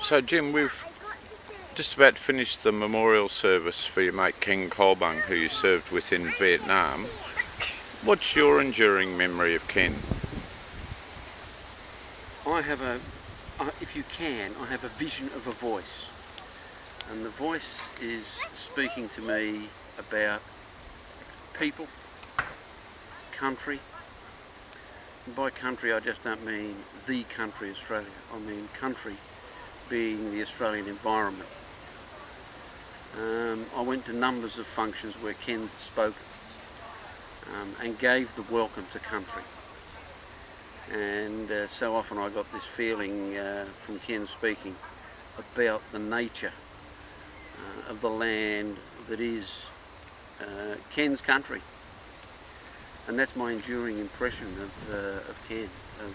So Jim, we've just about finished the memorial service for your mate Ken Colbung, who you served with in Vietnam. What's your enduring memory of Ken? I have if you can, I have a vision of a voice. And the voice is speaking to me about people, country. And by country, I just don't mean the country Australia. I mean country being the Australian environment. I went to numbers of functions where Ken spoke and gave the welcome to country. And so often I got this feeling from Ken speaking about the nature of the land that is Ken's country. And that's my enduring impression of Ken, of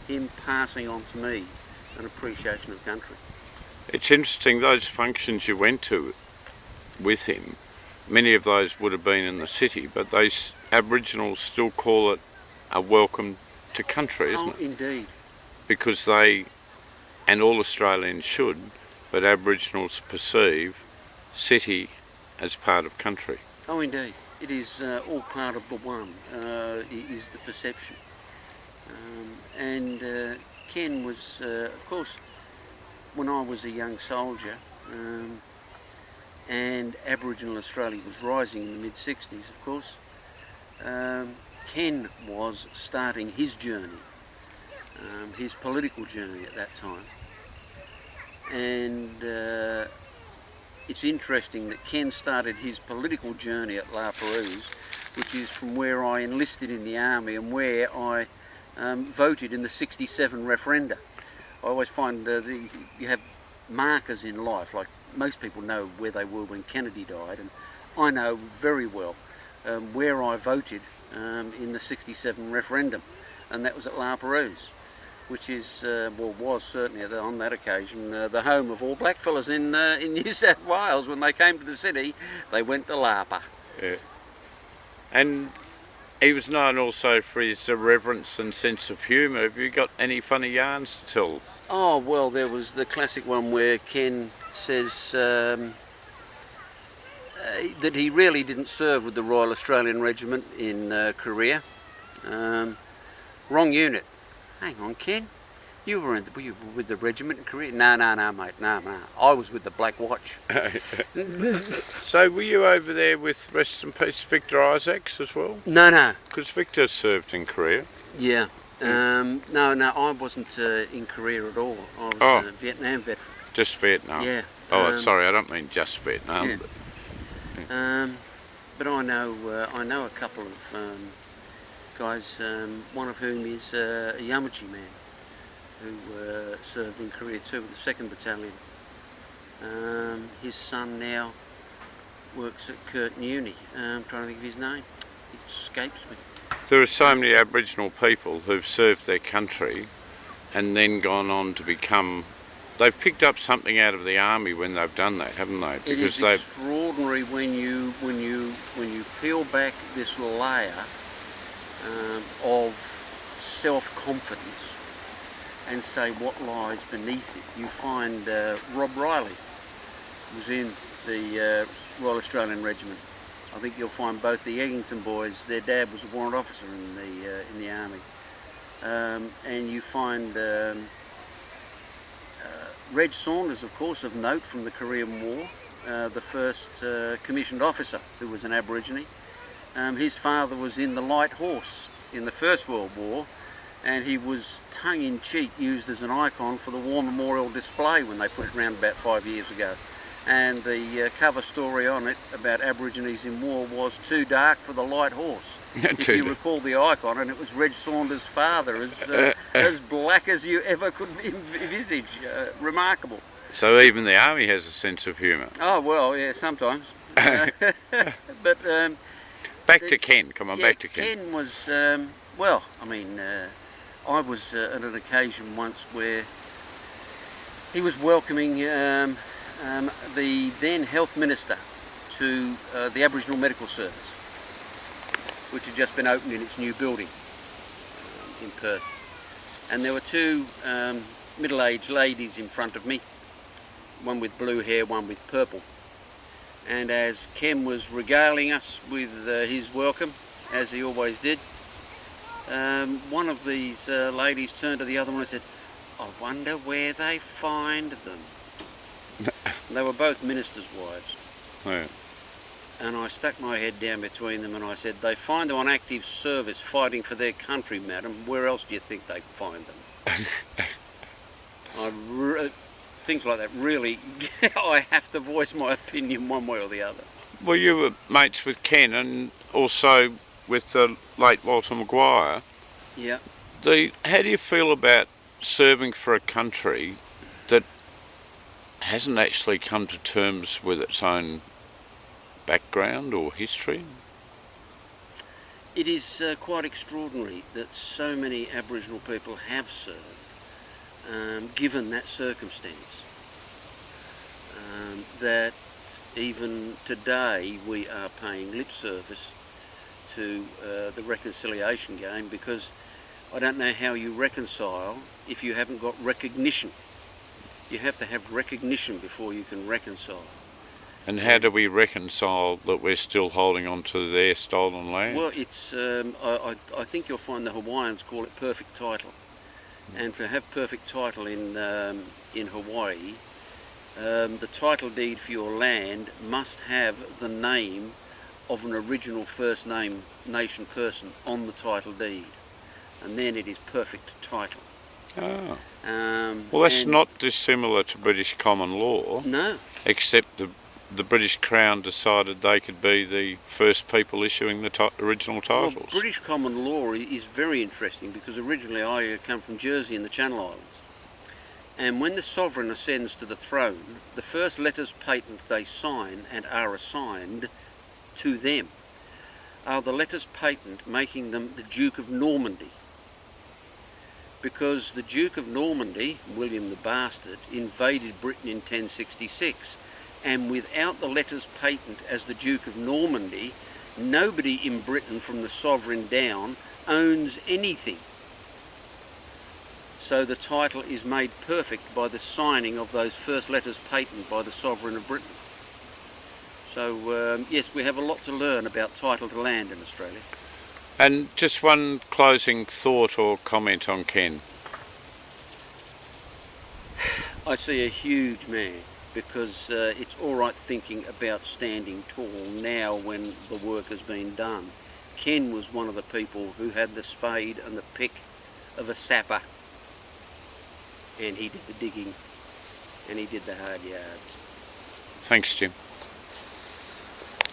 him passing on to me an appreciation of country. It's interesting, those functions you went to with him, many of those would have been in the city, but those Aboriginals still call it a welcome to country, isn't it? Indeed. Because they, and all Australians should, but Aboriginals perceive city as part of country. Oh, indeed. It is all part of the one, is the perception. And Ken was, of course, when I was a young soldier, and Aboriginal Australia was rising in the mid-60s, of course, Ken was starting his journey, his political journey at that time. And it's interesting that Ken started his political journey at La Perouse, which is from where I enlisted in the army and where I voted in the '67 referenda. I always find you have markers in life, like most people know where they were when Kennedy died, and I know very well where I voted in the '67 referendum, and that was at La Perouse, which is, was certainly on that occasion the home of all blackfellas in New South Wales. When they came to the city, they went to Lapa. Yeah. And he was known also for his irreverence and sense of humour. Have you got any funny yarns to tell? Oh, well, there was the classic one where Ken says that he really didn't serve with the Royal Australian Regiment in Korea. Wrong unit. Hang on, Ken. You were with the regiment in Korea? No, mate. No. I was with the Black Watch. So were you over there with, rest in peace, Victor Isaacs as well? No. Because Victor served in Korea. Yeah. No, I wasn't in Korea at all. I was a Vietnam veteran. Just Vietnam? Yeah. Oh, sorry, I don't mean just Vietnam. Yeah. But I know a couple of guys, one of whom is a Yamaji man who served in Korea too with the 2nd Battalion. His son now works at Curtin Uni. I'm trying to think of his name. It escapes me. There are so many Aboriginal people who've served their country and then gone on to become... They've picked up something out of the army when they've done that, haven't they? Because it is extraordinary when you peel back this layer of self-confidence and say what lies beneath it. You find Rob Riley was in the Royal Australian Regiment. I think you'll find both the Eggington boys, their dad was a warrant officer in the army. And you find Reg Saunders, of course, of note from the Korean War, the first commissioned officer who was an Aborigine. His father was in the Light Horse in the First World War, and he was tongue-in-cheek used as an icon for the War Memorial display when they put it around about 5 years ago. And the cover story on it about Aborigines in war was "Too dark for the Light Horse." If you recall the icon, and it was Reg Saunders' father, as black as you ever could envisage. Remarkable. So even the army has a sense of humour. Oh well, yeah, sometimes. But back to Ken. Come on, yeah, back to Ken. Ken was I was at an occasion once where he was welcoming the then Health Minister to the Aboriginal Medical Service, which had just been opened in its new building in Perth. And there were two middle-aged ladies in front of me, one with blue hair, one with purple. And as Ken was regaling us with his welcome, as he always did, one of these ladies turned to the other one and said, "I wonder where they find them." They were both ministers' wives. Yeah. And I stuck my head down between them and I said, "They find them on active service fighting for their country, madam. Where else do you think they find them?" Things like that really, I have to voice my opinion one way or the other. Well, you were mates with Ken and also with the late Walter Maguire. Yeah. How do you feel about serving for a country that hasn't actually come to terms with its own background or history? It is quite extraordinary that so many Aboriginal people have served, given that circumstance. That even today we are paying lip service to the reconciliation game, because I don't know how you reconcile if you haven't got recognition. You have to have recognition before you can reconcile. And how do we reconcile that we're still holding on to their stolen land? Well, it's I think you'll find the Hawaiians call it perfect title, and to have perfect title in Hawaii, the title deed for your land must have the name of an original First Nation person on the title deed, and then it is perfect title. Oh. Well, that's not dissimilar to British common law. No. Except the British Crown decided they could be the first people issuing the original titles. Well, British common law is very interesting, because originally I come from Jersey in the Channel Islands. And when the sovereign ascends to the throne, the first letters patent they sign and are assigned to them are the letters patent making them the Duke of Normandy. Because the Duke of Normandy, William the Bastard, invaded Britain in 1066, and without the letters patent as the Duke of Normandy, nobody in Britain from the sovereign down owns anything. So the title is made perfect by the signing of those first letters patent by the sovereign of Britain. So yes, we have a lot to learn about title to land in Australia. And just one closing thought or comment on Ken. I see a huge man, because it's all right thinking about standing tall now when the work has been done. Ken was one of the people who had the spade and the pick of a sapper, and he did the digging and he did the hard yards. Thanks, Jim.